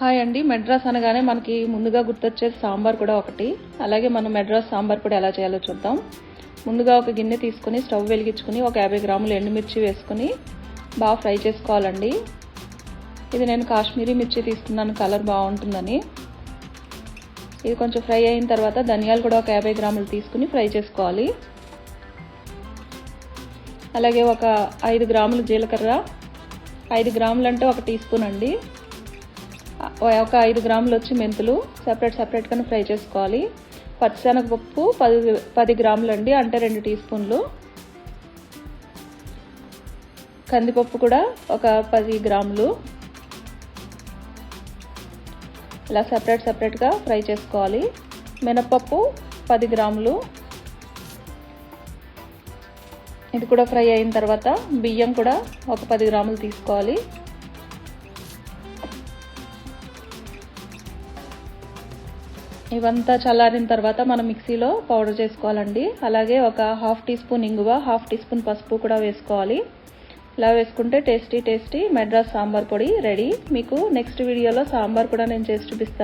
Hi అండి. మెడ్రాస్ అనగానే మనకి ముందుగా గుర్తొచ్చేది సాంబార్ కూడా ఒకటి. అలాగే మనం మెడ్రాస్ సాంబార్ కూడా ఎలా చేయాలో చూద్దాం. ముందుగా ఒక గిన్నె తీసుకుని స్టవ్ వెలిగించుకుని ఒక 50 గ్రాములు ఎండుమిర్చి వేసుకుని బాగా ఫ్రై చేసుకోవాలండి. ఇది నేను కాశ్మీరీ మిర్చి తీసుకున్నాను, కలర్ బాగుంటుందని. ఇది కొంచెం ఫ్రై అయిన తర్వాత ధనియాలు కూడా ఒక 50 గ్రాములు తీసుకుని ఫ్రై చేసుకోవాలి. అలాగే ఒక 5 గ్రాములు జీలకర్ర, 5 గ్రాములు అంటే 1 టీ స్పూన్ అండి. ఒక 5 గ్రాములు వచ్చి మెంతులు సపరేట్గానే ఫ్రై చేసుకోవాలి. పచ్చిశనగపప్పు 10 గ్రాములు అండి, అంటే 2 టీ స్పూన్లు. కందిపప్పు కూడా ఒక 10 గ్రాములు. ఇలా సపరేట్గా ఫ్రై చేసుకోవాలి. మినపప్పు 10 గ్రాములు. ఇది కూడా ఫ్రై అయిన తర్వాత బియ్యం కూడా ఒక 10 గ్రాములు తీసుకోవాలి. ఇవంతా చల్లారిన తర్వాత మనం మిక్సీలో పౌడర్ చేసుకోవాలండి. అలాగే ఒక 1/2 టీ స్పూన్ ఇంగువ, 1/2 టీ స్పూన్ పసుపు కూడా వేసుకోవాలి. ఇలా వేసుకుంటే టేస్టీ మెడ్రాస్ సాంబార్ పొడి రెడీ. మీకు నెక్స్ట్ వీడియోలో సాంబార్ కూడా నేను చేసి చూపిస్తాను.